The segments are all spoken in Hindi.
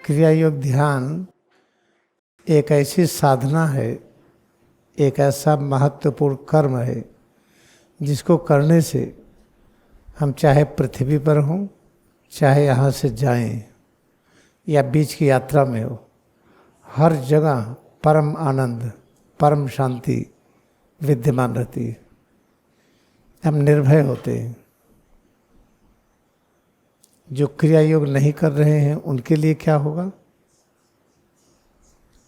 क्रिया योग ध्यान एक ऐसी साधना है, एक ऐसा महत्वपूर्ण कर्म है जिसको करने से हम चाहे पृथ्वी पर हों, चाहे यहाँ से जाएं या बीच की यात्रा में हो, हर जगह परम आनंद, परम शांति विद्यमान रहती है। हम निर्भय होते हैं। जो क्रिया योग नहीं कर रहे हैं उनके लिए क्या होगा?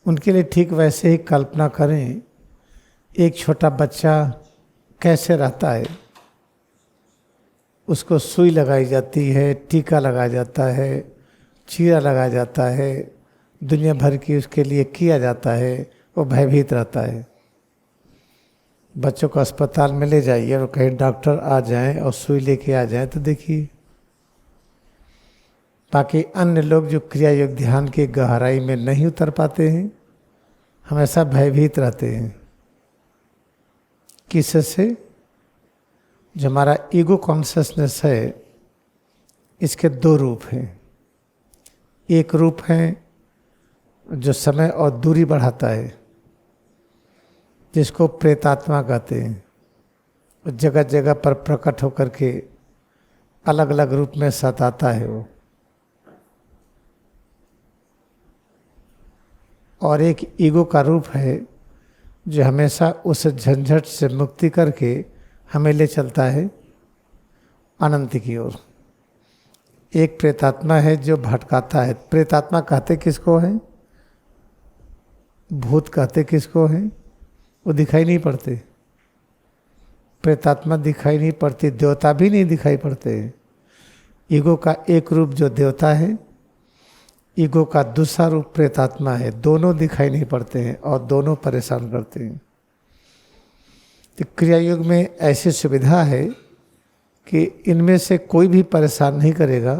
उनके लिए ठीक वैसे ही कल्पना करें, एक छोटा बच्चा कैसे रहता है, उसको सुई लगाई जाती है, टीका लगाया जाता है, चीरा लगाया जाता है, दुनिया भर की उसके लिए किया जाता है, वो भयभीत रहता है। बच्चों को अस्पताल में ले जाइए और कहीं डॉक्टर आ जाएं और सुई लेके आ जाएं तो देखिए। बाकी अन्य लोग जो क्रिया योग ध्यान की गहराई में नहीं उतर पाते हैं, हमेशा भयभीत रहते हैं। किससे? जो हमारा ईगो कॉन्शियसनेस है, इसके दो रूप हैं। एक रूप है जो समय और दूरी बढ़ाता है, जिसको प्रेतात्मा कहते हैं। जगह जगह पर प्रकट होकर के अलग अलग रूप में सताता है वो। और एक ईगो का रूप है जो हमेशा उस झंझट से मुक्ति करके हमें ले चलता है अनंत की ओर। एक प्रेतात्मा है जो भटकाता है। प्रेतात्मा कहते किसको है? भूत कहते किसको है? वो दिखाई नहीं पड़ते। प्रेतात्मा दिखाई नहीं पड़ती, देवता भी नहीं दिखाई पड़ते। ईगो का एक रूप जो देवता है, ईगो का दूसरा रूप प्रेतात्मा है। दोनों दिखाई नहीं पड़ते हैं और दोनों परेशान करते हैं। तो क्रिया योग में ऐसी सुविधा है कि इनमें से कोई भी परेशान नहीं करेगा।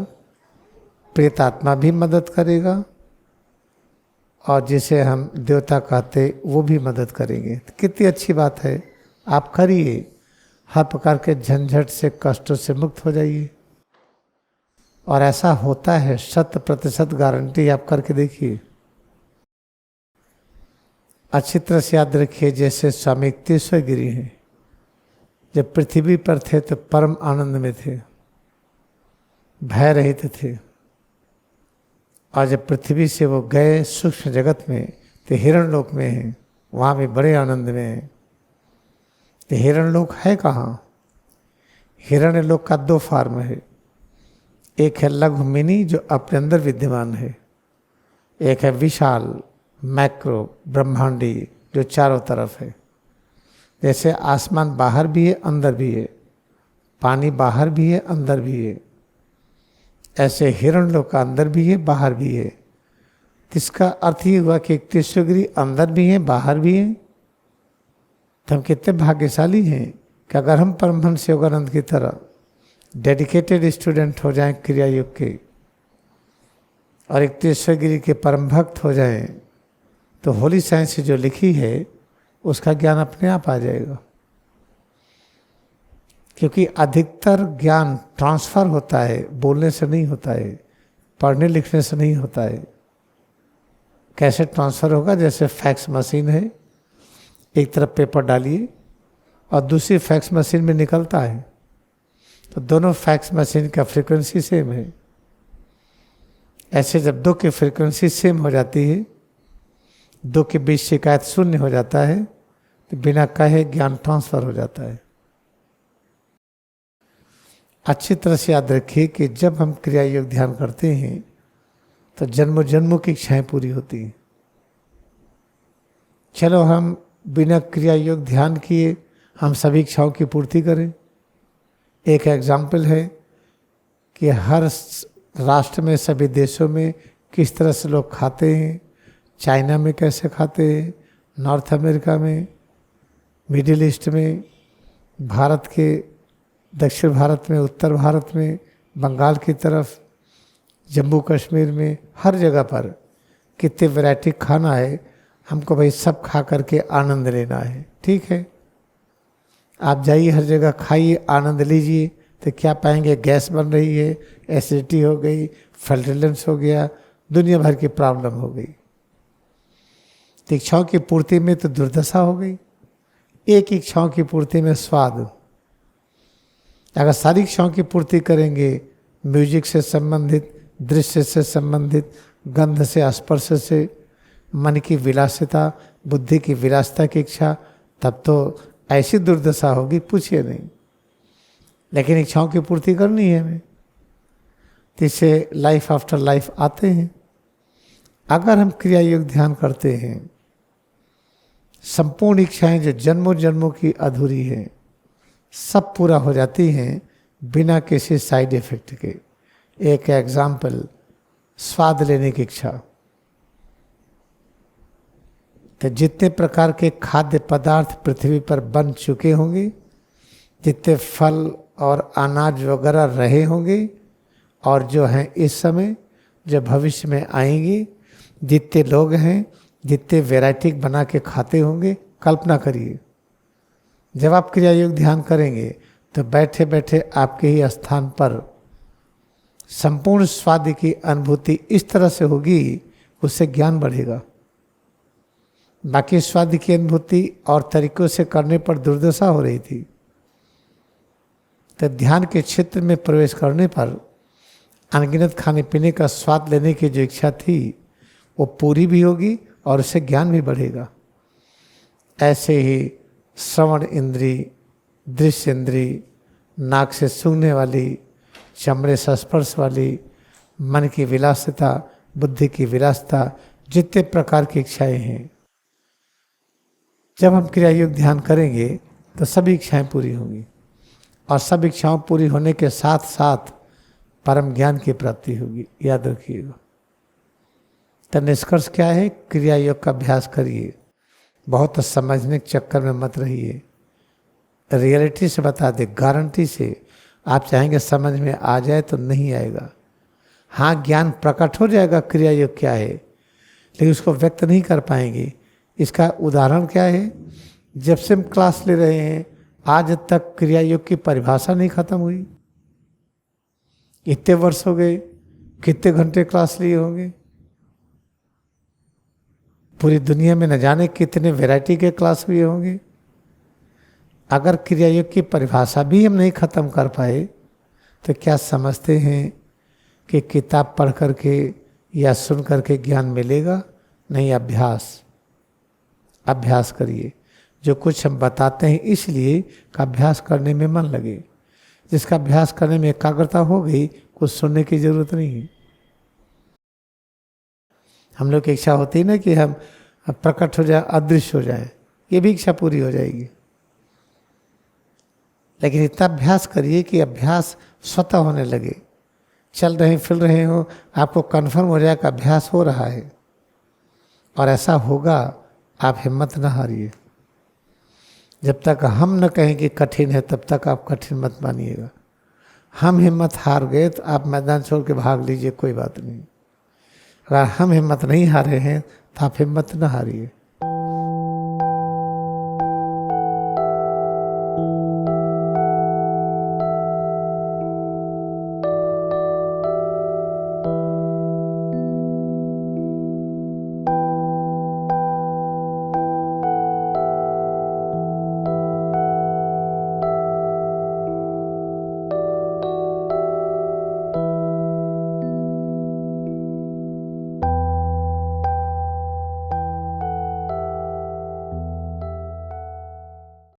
प्रेतात्मा भी मदद करेगा और जिसे हम देवता कहते वो भी मदद करेंगे। तो कितनी अच्छी बात है। आप करिए, हर प्रकार के झंझट से, कष्टों से मुक्त हो जाइए। और ऐसा होता है, 100% गारंटी। आप करके देखिए। अच्छी तरह से याद रखिए, जैसे स्वामी तीसरे गिरी हैं, जब पृथ्वी पर थे तो परम आनंद में थे, भय रहित थे। और जब पृथ्वी से वो गए सूक्ष्म जगत में तो हिरण लोक में हैं, वहाँ भी बड़े आनंद में हैं। तो हिरण लोक है कहाँ? हिरण्य लोक का 2 फॉर्म है। एक है लघु मिनी जो अपने अंदर विद्यमान है, एक है विशाल मैक्रो ब्रह्मांडी जो चारों तरफ है। जैसे आसमान बाहर भी है, अंदर भी है, पानी बाहर भी है, अंदर भी है, ऐसे हिरण लोक का अंदर भी है, बाहर भी है। इसका अर्थ ये हुआ कि 31 गिरी अंदर भी है, बाहर भी है। तो हम कितने भाग्यशाली हैं कि अगर हम परमहंस योगानंद की तरह डेडिकेटेड स्टूडेंट हो जाएं क्रिया योग के और 31 गिरी के परम भक्त हो जाएं, तो होली साइंस जो लिखी है उसका ज्ञान अपने आप आ जाएगा। क्योंकि अधिकतर ज्ञान ट्रांसफर होता है, बोलने से नहीं होता है, पढ़ने लिखने से नहीं होता है। कैसे ट्रांसफर होगा? जैसे फैक्स मशीन है, एक तरफ पेपर डालिए और दूसरी फैक्स मशीन में निकलता है, तो दोनों फैक्स मशीन का फ्रीक्वेंसी सेम है। ऐसे जब 2 की फ्रीक्वेंसी सेम हो जाती है, 2 के बीच शिकायत शून्य हो जाता है, तो बिना कहे ज्ञान ट्रांसफर हो जाता है। अच्छी तरह से याद रखिए कि जब हम क्रिया योग ध्यान करते हैं तो जन्मों जन्मों की इच्छाएं पूरी होती हैं। चलो हम बिना क्रिया योग ध्यान किए हम सभी इच्छाओं की पूर्ति करें। एक एग्जाम्पल है कि हर राष्ट्र में, सभी देशों में किस तरह से लोग खाते हैं। चाइना में कैसे खाते हैं, नॉर्थ अमेरिका में, मिडिल ईस्ट में, भारत के दक्षिण भारत में, उत्तर भारत में, बंगाल की तरफ, जम्मू कश्मीर में, हर जगह पर कितने वैरायटी खाना है। हमको भाई सब खा करके आनंद लेना है। ठीक है, आप जाइए, हर जगह खाइए, आनंद लीजिए। तो क्या पाएंगे? गैस बन रही है, एसिडिटी हो गई, फ्लैटुलेंस हो गया, दुनिया भर की प्रॉब्लम हो गई। तो इच्छाओं की पूर्ति में तो दुर्दशा हो गई। एक इच्छाओं की पूर्ति में स्वाद। अगर सारी इच्छाओं की पूर्ति करेंगे, म्यूजिक से संबंधित, दृश्य से संबंधित, गंध से, स्पर्श से, मन की विलासिता, बुद्धि की विलासिता की इच्छा, तब तो ऐसी दुर्दशा होगी पूछिए नहीं। लेकिन इच्छाओं की पूर्ति करनी है हमें, तो इससे लाइफ आफ्टर लाइफ आते हैं। अगर हम क्रिया योग ध्यान करते हैं, संपूर्ण इच्छाएं जो जन्मों जन्मों की अधूरी हैं सब पूरा हो जाती हैं बिना किसी साइड इफेक्ट के। एक एग्जाम्पल, स्वाद लेने की इच्छा। तो जितने प्रकार के खाद्य पदार्थ पृथ्वी पर बन चुके होंगे, जितने फल और अनाज वगैरह रहे होंगे, और जो हैं इस समय, जो भविष्य में आएंगे, जितने लोग हैं, जितने वैरायटी बना के खाते होंगे, कल्पना करिए जब आप क्रिया योग ध्यान करेंगे तो बैठे बैठे आपके ही स्थान पर संपूर्ण स्वाद की अनुभूति इस तरह से होगी, उससे ज्ञान बढ़ेगा। बाकी स्वाद की अनुभूति और तरीकों से करने पर दुर्दशा हो रही थी। तो ध्यान के क्षेत्र में प्रवेश करने पर अनगिनत खाने पीने का स्वाद लेने की जो इच्छा थी वो पूरी भी होगी और उससे ज्ञान भी बढ़ेगा। ऐसे ही श्रवण इंद्री, दृश्य इंद्री, नाक से सूंघने वाली, चमड़े से स्पर्श वाली, मन की विलासिता, बुद्धि की विलासिता, जितने प्रकार की इच्छाएं हैं, जब हम क्रिया योग ध्यान करेंगे तो सभी इच्छाएं पूरी होंगी। और सब इच्छाओं पूरी होने के साथ साथ परम ज्ञान की प्राप्ति होगी, याद रखिएगा। तो निष्कर्ष क्या है? क्रिया योग का अभ्यास करिए, बहुत समझने के चक्कर में मत रहिए। रियलिटी से बता दे, गारंटी से आप चाहेंगे समझ में आ जाए तो नहीं आएगा। हाँ, ज्ञान प्रकट हो जाएगा क्रिया योग क्या है, लेकिन उसको व्यक्त नहीं कर पाएंगे। इसका उदाहरण क्या है? जब से हम क्लास ले रहे हैं आज तक क्रिया योग की परिभाषा नहीं खत्म हुई। इतने वर्ष हो गए, कितने घंटे क्लास लिए होंगे, पूरी दुनिया में न जाने कितने वैरायटी के क्लास हुए होंगे। अगर क्रिया योग की परिभाषा भी हम नहीं खत्म कर पाए तो क्या समझते हैं कि किताब पढ़ करके या सुन करके ज्ञान मिलेगा? नहीं, अभ्यास करिए। जो कुछ हम बताते हैं इसलिए का अभ्यास करने में मन लगे। जिसका अभ्यास करने में एकाग्रता हो गई, कुछ सुनने की जरूरत नहीं है। हम लोग की इच्छा होती है ना कि हम प्रकट हो जाए, अदृश्य हो जाए, ये भी इच्छा पूरी हो जाएगी। लेकिन इतना अभ्यास करिए कि अभ्यास स्वतः होने लगे। चल रहे फिर रहे हो, आपको कन्फर्म हो जाए कि अभ्यास हो रहा है, और ऐसा होगा। आप हिम्मत न हारिए। जब तक हम न कहें कि कठिन है तब तक आप कठिन मत मानिएगा। हम हिम्मत हार गए तो आप मैदान छोड़ के भाग लीजिए, कोई बात नहीं। अगर हम हिम्मत नहीं हारे हैं तो आप हिम्मत न हारिए।